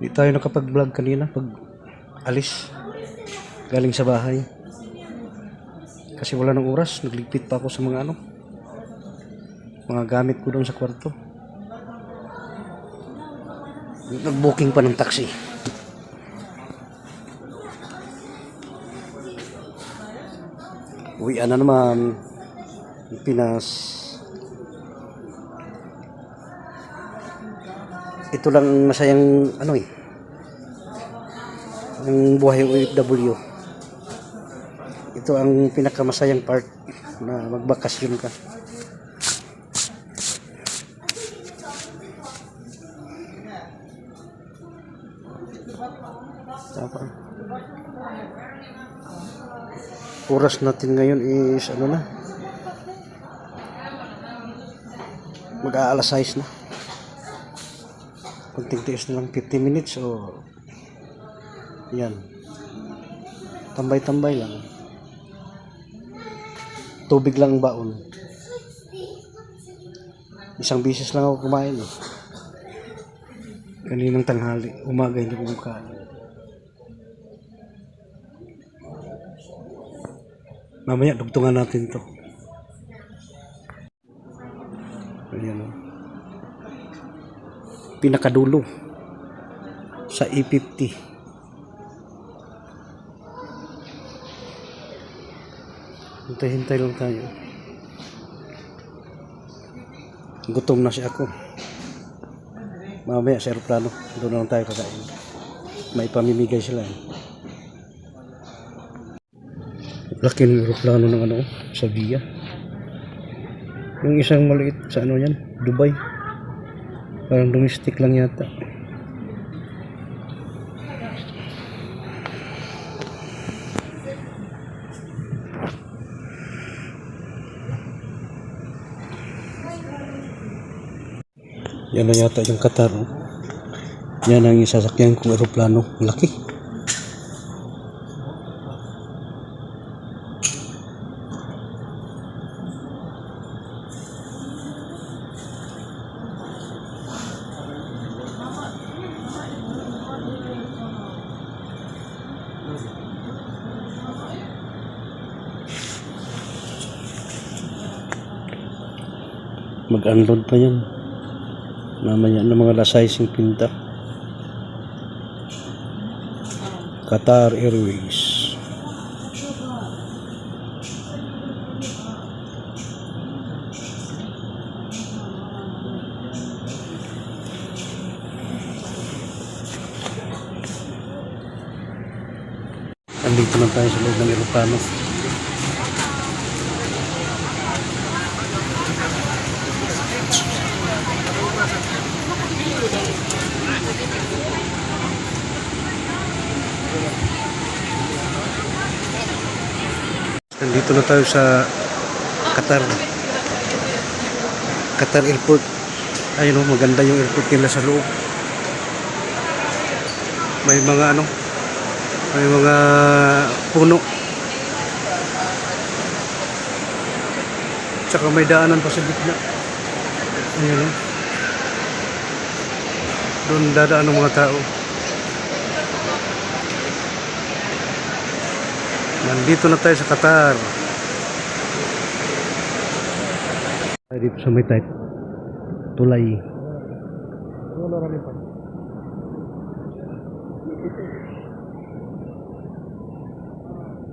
Hindi tayo nakapag-vlog kanina pag alis galing sa bahay. Kasi wala ng oras, nagligpit pa ako sa mga mga gamit ko doon sa kwarto. Nag-booking pa ng taxi. Uwian na naman Pinas. Ito lang masayang ang buhay OFW. Ito ang pinakamasayang part na magbakasyon ka. Oras natin ngayon is mag-aalas 6 na. Kunting tiis na lang 50 minutes o yan. Tambay-tambay lang. Tubig lang ang baon. Isang bisis lang ako kumain Kaninang tanghali, umaga hindi ko kumakain. Mamaya dugtungan natin to. Ayan pinakadulo sa E50. Hintay-hintay lang tayo. Gutom na si ako. Mamaya sa aeroplano doon lang tayo kakain. May pamimigay sila Laki ng aeroplano ng sa Via. Yung isang maliit sa yan, Dubai. Parang domestic lang yata. Yan na yata yung Qatar. Yan ang isasakyan kong aeroplano. Laki. Mag-unload pa yan. Mamaya ng mga alas 6:50. Qatar Airways. Andito na tayo sa loob ng aeroplano. Nandito na tayo sa Qatar Airport. Ayun maganda yung airport nila sa loob. May mga may mga puno. Tsaka may daanan pa sa gitna. Ayun doon dadaan ng mga tao. Nandito na tayo sa Qatar. Dito sa may tulay.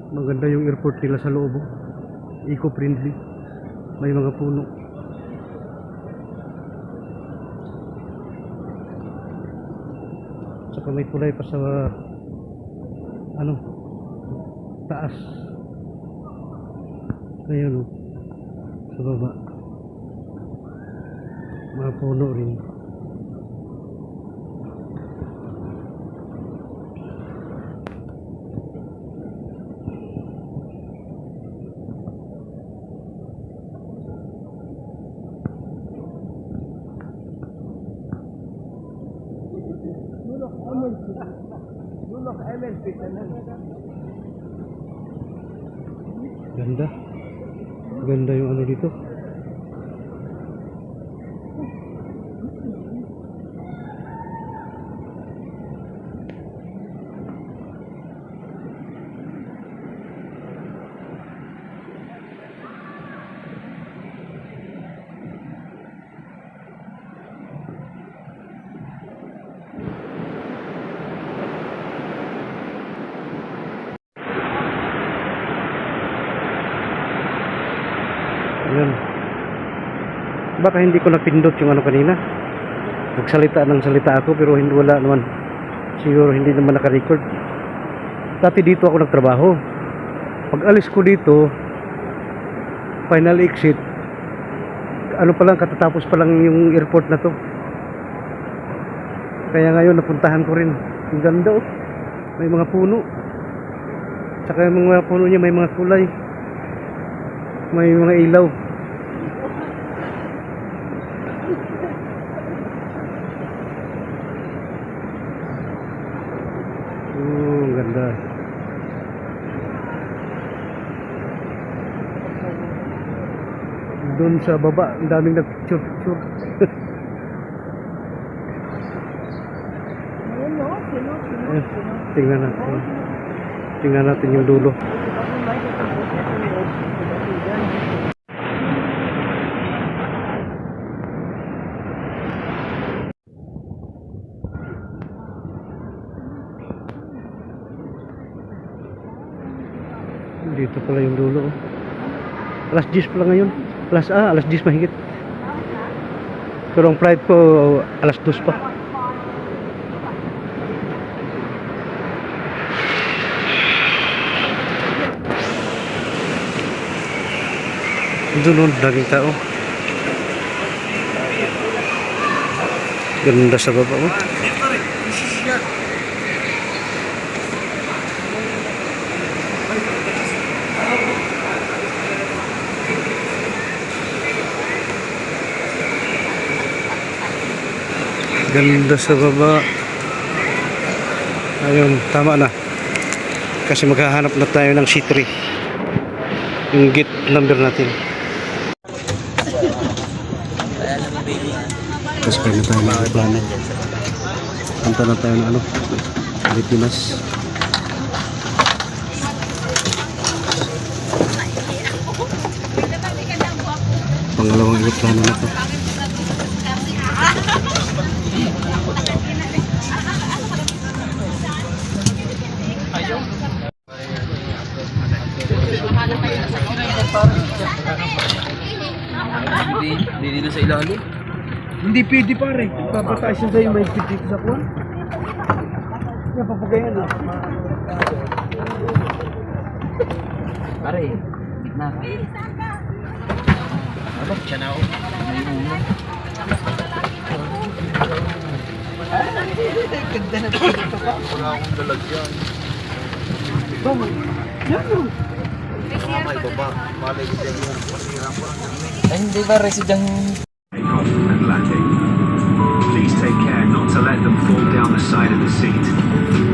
Maganda yung airport nila sa loob. Eco-friendly. May mga puno. Saka may tulay pa sa taas. Ayun sa baba. Mga puno rin. Ganda. Ganda yung dito. Baka hindi ko napindot yung ano kanina. Nagsalita ng salita ako pero hindi, wala naman. Siguro hindi naman naka-record. Dati dito ako nagtrabaho. Pag alis ko dito, final exit, ano pa lang, katatapos pa lang yung airport na to. Kaya ngayon napuntahan ko rin. Ang ganda oh. May mga puno. Tsaka yung mga puno niya may mga kulay. May mga ilaw. Ang ganda. Doon sa baba, ang daming nag-picture. Tingnan natin. Tingnan natin yung dulo. Dito pala yung dulo. Alas 10 pala ngayon. Alas 10 mahigit. Pero ang flight ko alas 2 pa. Doon, daming tao. Ganda sa baba oh. Ganda sa baba. Ayun, tama na. Kasi maghahanap na tayo ng C3. Yung gate number natin. Tapos kaya na tayo mga plano. Punta na tayo ng ano, Pilipinas. Pangalawang aeroplano na to. Hindi dito sa ilalim. Hindi pwede pare. Papataas yun sa'yo may dito sa kuwan. Kaya papagayan na. Pare, gitna ka. Ano? Siya na ako. May ulo. Ganda na dito ka. Wala akong dalagyan. Bang, yan o. May baba. Malay ko dyan yung pasira ko. Ay, hindi ba residang... And landing. Please take care not to let them fall down the side of the seat.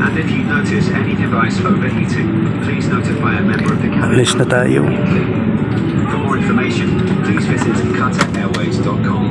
And if you notice any device overheating, please notify a member of the cabin Alis na tayo. immediately. For more information, please visit qatarairways.com.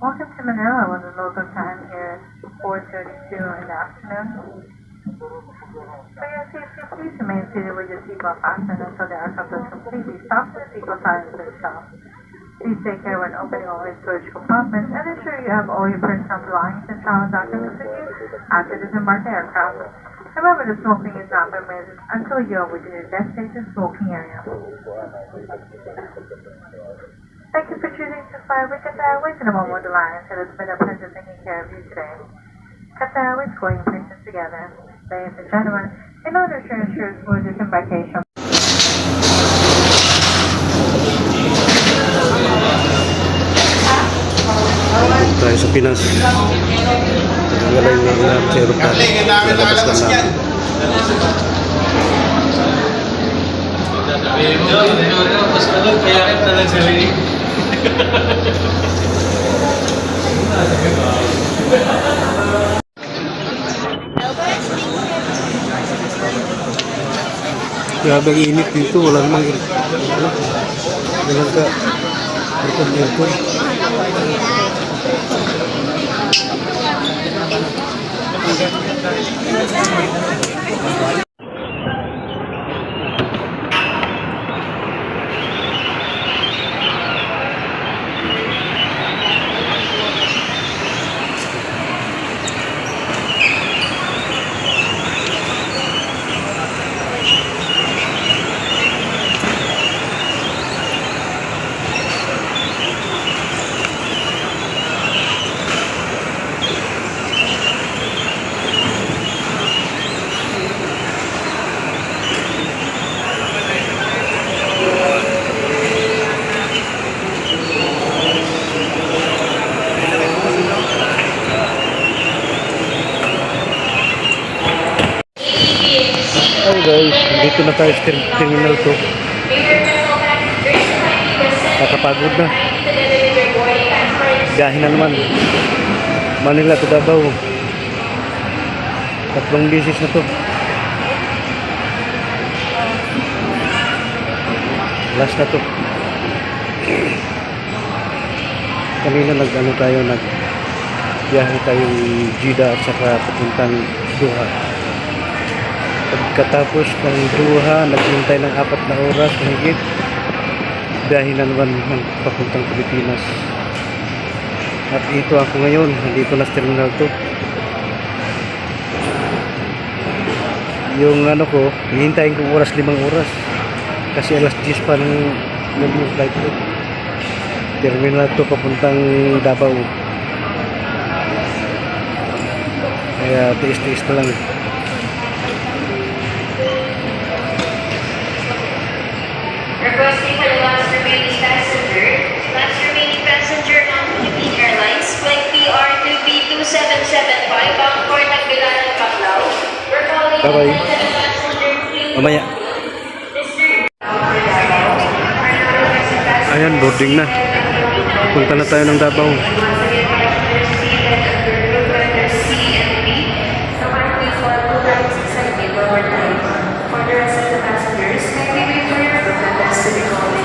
Welcome to Manila when the local time here is 4:32 in the afternoon. For your safety, please remain seated with your seatbelt fastened until the aircraft is completely stopped and seatbelt signs are off. Please take care when opening all your storage compartments and ensure you have all your personal belongings and travel documents with you after disembarking the aircraft. Remember that smoking is not permitted until you are within your destination smoking area. Thank you for choosing to fly with Qatar Airways and Mohammed Alliance. It has been a pleasure taking care of you today. Qatar Airways going places together. Ladies and gentlemen, in order to ensure smooth disembarkation, Tayo sa Pinas. Naglalay na lang sa aeroplano. Nalabas lang namin. Grabe ang init dito. Wala namang walang ka aircon. Hi guys, dito na tayo sa terminal to. Nakapagod na. Biyahe na naman. Manila to Davao. 3 beses na to. Last na to. Kanina nagbiyahe tayong Jeddah at saka papuntang Doha. Pagkatapos ng Doha, naghintay ng 4 na oras mahigit. Biyahe na naman ng papuntang Pilipinas. At ito ako ngayon, nandito na sa terminal to. Yung ano ko, hihintayin kong oras 5 oras. Kasi alas 10 pa ng yung flight ko. Terminal to papuntang Davao. Kaya tiis-tiis na lang. Requesting for the last remaining passenger. Last remaining passenger on Philippine Airlines, flight PR2B2775, bound for Tagbilaran, Baclaw. We're calling Bye-bye. the passenger, please. Mamaya. Ayan, boarding na. Punta na tayo ng Davao. For the rest of the passengers, kindly wait for your attendants to be called in.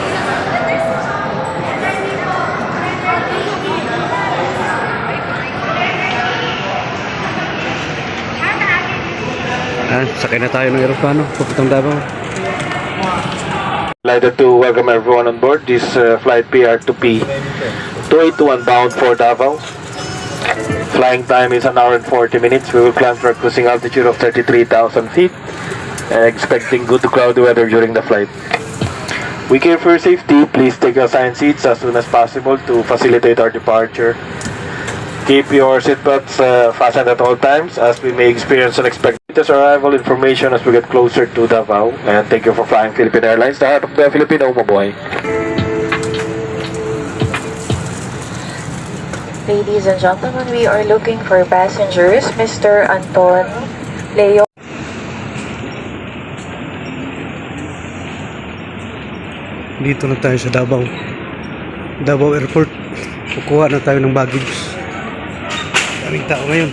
Ayan, sakay na tayo ng aeroplano. Papuntang Davao. Delighted to welcome everyone on board this flight PR2P 281 bound for Davao. Flying time is 1 hour and 40 minutes. We will climb to a cruising altitude of 33,000 feet and expecting good to cloudy weather during the flight. We care for your safety. Please take your assigned seats as soon as possible to facilitate our departure. Keep your seatbelts fastened at all times as we may experience unexpected arrival information as we get closer to Davao. And thank you for flying Philippine Airlines. The heart of the Filipino, mabuhay. Ladies and gentlemen, we are looking for passengers. Mr. Anton Leo. Dito na tayo sa Davao. Davao Airport. Kukuha na tayo ng baggage. Daming tao ngayon.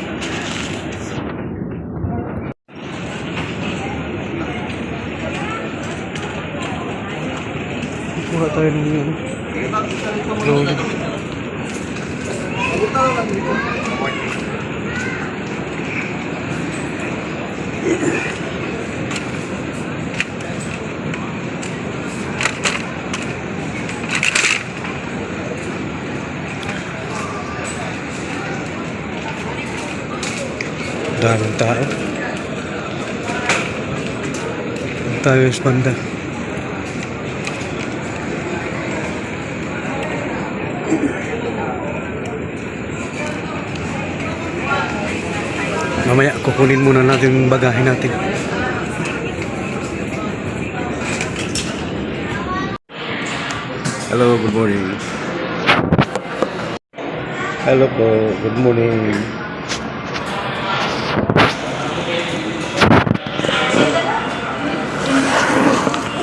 Kukuha tayo ng loaded. Daming tao. Tayo sa banda. Mamaya kukunin muna natin yung bagahe natin. Hello, good morning. Hello po, good morning.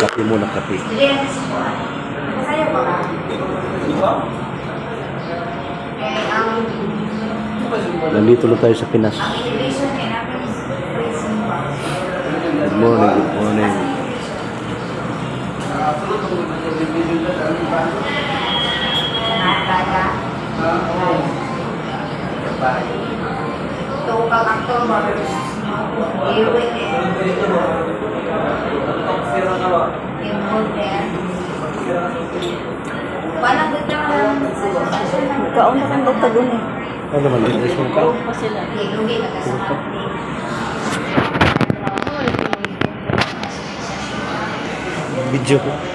Kape muna, kape. Nandito na tayo sa Pinas. Good morning, good morning. Kaon na kang tagun eh. Ano naman, ayos mo ka? Pa sila. Video ko.